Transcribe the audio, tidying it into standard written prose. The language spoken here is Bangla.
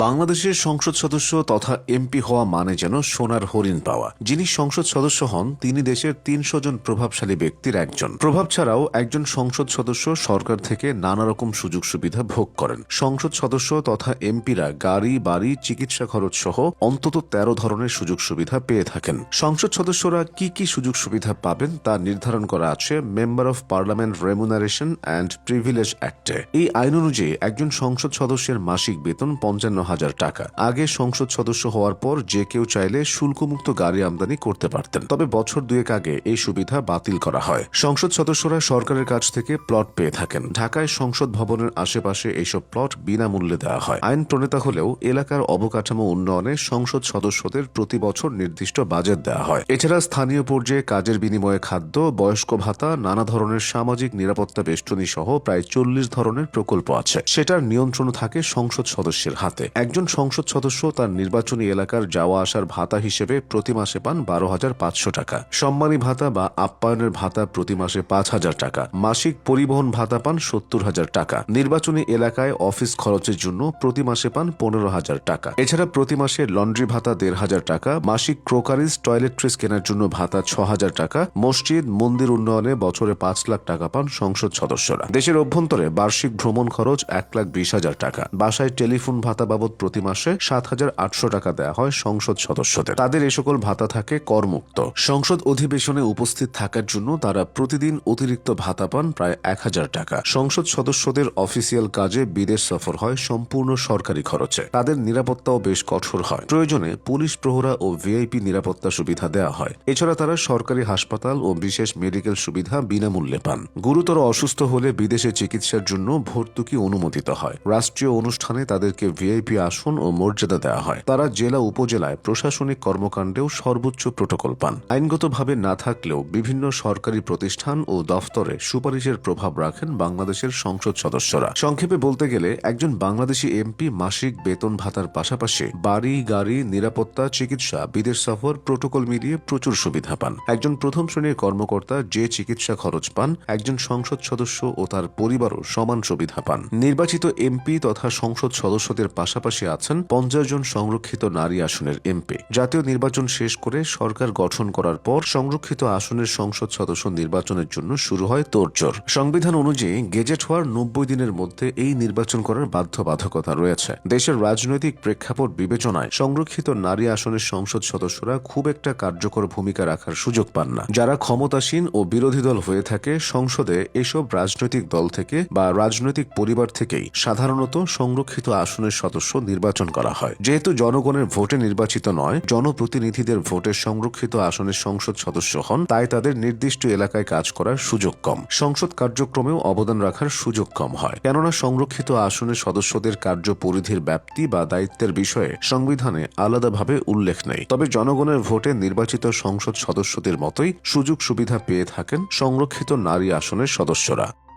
বাংলাদেশের সংসদ সদস্য তথা এমপি হওয়া মানে যেন সোনার হরিণ পাওয়া। যিনি সংসদ সদস্য হন তিনি দেশের ৩০০ জন প্রভাবশালী ব্যক্তির একজন। প্রভাব ছাড়াও একজন সংসদ সদস্য সরকার থেকে নানা রকম সুযোগ সুবিধা ভোগ করেন। সংসদ সদস্য তথা এমপিরা গাড়ি, বাড়ি, চিকিৎসা খরচ সহ অন্তত ১৩ ধরনের সুযোগ সুবিধা পেয়ে থাকেন। সংসদ সদস্যরা কি কি সুযোগ সুবিধা পাবেন তা নির্ধারণ করা আছে member of parliament remuneration and privilege অ্যাক্টে। এই আইন অনুযায়ী একজন সংসদ সদস্যের মাসিক বেতন ৫৫,০০০ টাকা। আগে সংসদ সদস্য হওয়ার পর যে কেউ চাইলে শুল্কমুক্ত গাড়ি আমদানি করতে পারতেন, তবে বছর দুয়েক আগে এই সুবিধা বাতিল করা হয়। সংসদ সদস্যরা সরকারের কাছ থেকে প্লট পেয়ে থাকেন। ঢাকায় সংসদ ভবনের আশেপাশে এইসব প্লট বিনামূল্যে দেওয়া হয়। আইন প্রণেতা হলেও এলাকার অবকাঠামো উন্নয়নে সংসদ সদস্যদের প্রতি বছর নির্দিষ্ট বাজেট দেওয়া হয়। এছাড়া স্থানীয় পর্যায়ে কাজের বিনিময়ে খাদ্য, বয়স্ক ভাতা, নানা ধরনের সামাজিক নিরাপত্তা বেষ্টনী সহ প্রায় ৪০ ধরনের প্রকল্প আছে। সেটার নিয়ন্ত্রণ থাকে সংসদ সদস্যের হাতে। একজন সংসদ সদস্য তার নির্বাচনী এলাকার যাওয়া আসার ভাতা হিসেবে প্রতি মাসে পান ১২,৫০০ টাকা। সম্মানী ভাতা বা আপ্যায়নের ভাতা প্রতি মাসে ৫,০০০ টাকা। মাসিক পরিবহন ভাতা পান ৭০,০০০ টাকা। নির্বাচনী এলাকায় অফিস খরচের জন্য প্রতি মাসে পান ১৫,০০০ টাকা। এছাড়া প্রতি মাসে লন্ড্রি ভাতা ১,৫০০ টাকা। মাসিক ক্রোকারিজ, টয়লেট্রিজ কেনার জন্য ভাতা ৬,০০০ টাকা। মসজিদ, মন্দির উন্নয়নে বছরে ৫ লাখ টাকা পান সংসদ সদস্যরা। দেশের অভ্যন্তরে বার্ষিক ভ্রমণ খরচ ১,২০,০০০ টাকা। বাসায় টেলিফোন ভাতা বাবদ প্রতি মাসে ৭,৮০০ টাকা দেওয়া হয় সংসদ সদস্যদের। তাদের এ সকল ভাতা থাকে করমুক্ত। সংসদ অধিবেশনে উপস্থিত থাকার জন্য তারা প্রতিদিন অতিরিক্ত ভাতা পান প্রায় ১,০০০ টাকা। সংসদ সদস্যদের অফিসিয়াল কাজে বিদেশ সফর হয় সম্পূর্ণ সরকারি খরচে। তাদের নিরাপত্তাও বেশ কঠোর হয়। প্রয়োজনে পুলিশ প্রহরা ও ভিআইপি নিরাপত্তা সুবিধা দেওয়া হয়। এছাড়া তারা সরকারি হাসপাতাল ও বিশেষ মেডিকেল সুবিধা বিনামূল্যে পান। গুরুতর অসুস্থ হলে বিদেশে চিকিৎসার জন্য ভর্তুকি অনুমোদিত হয়। রাষ্ট্রীয় অনুষ্ঠানে তাদেরকে ভিআইপি আসন ও মর্যাদা দেওয়া হয়। তারা জেলা উপজেলায় প্রশাসনিক কর্মকাণ্ডেও সর্বোচ্চ প্রোটোকল পান। আইনগতভাবে না থাকলেও বিভিন্ন সরকারি প্রতিষ্ঠান ও দফতরে সুপারিশের প্রভাব রাখেন বাংলাদেশের সংসদ সদস্যরা। সংক্ষেপে বলতে গেলে একজন বাংলাদেশি এমপি মাসিক বেতন ভাতার পাশাপাশি বাড়ি, গাড়ি, নিরাপত্তা, চিকিৎসা, বিদেশ সফর, প্রোটোকল মিলিয়ে প্রচুর সুবিধা পান। একজন প্রথম শ্রেণীর কর্মকর্তা যে চিকিৎসা খরচ পান, একজন সংসদ সদস্য ও তার পরিবারও সমান সুবিধা পান। নির্বাচিত এমপি তথা সংসদ সদস্যদের পাশাপাশি আছেন ৫০ জন সংরক্ষিত নারী আসনের এমপি। জাতীয় নির্বাচন শেষ করে সরকার গঠন করার পর সংরক্ষিত আসনের সংসদ সদস্য নির্বাচনের জন্য শুরু হয় তোড়জোড়। সংবিধান অনুযায়ী গেজেট হওয়ার ৯০ দিনের মধ্যে এই নির্বাচন করার বাধ্যবাধকতা রয়েছে। দেশের রাজনৈতিক প্রেক্ষাপট বিবেচনায় সংরক্ষিত নারী আসনের সংসদ সদস্যরা খুব একটা কার্যকর ভূমিকা রাখার সুযোগ পান না। যারা ক্ষমতাসীন ও বিরোধী দল হয়ে থাকে সংসদে এসব রাজনৈতিক দল থেকে বা রাজনৈতিক পরিবার থেকেই সাধারণত সংরক্ষিত আসনের সদস্য নির্বাচন করা হয়। যেহেতু জনগণের ভোটে নির্বাচিত নয়, জনপ্রতিনিধিদের ভোটে সংরক্ষিত আসনের সংসদ সদস্য হন, তাই তাদের নির্দিষ্ট এলাকায় কাজ করার সুযোগ কম। সংসদ কার্যক্রমেও অবদান রাখার সুযোগ কম হয়, কেননা সংরক্ষিত আসনের সদস্যদের কার্য পরিধির ব্যাপ্তি বা দায়িত্বের বিষয়ে সংবিধানে আলাদাভাবে উল্লেখ নেই। তবে জনগণের ভোটে নির্বাচিত সংসদ সদস্যদের মতোই সুযোগ সুবিধা পেয়ে থাকেন সংরক্ষিত নারী আসনের সদস্যরা।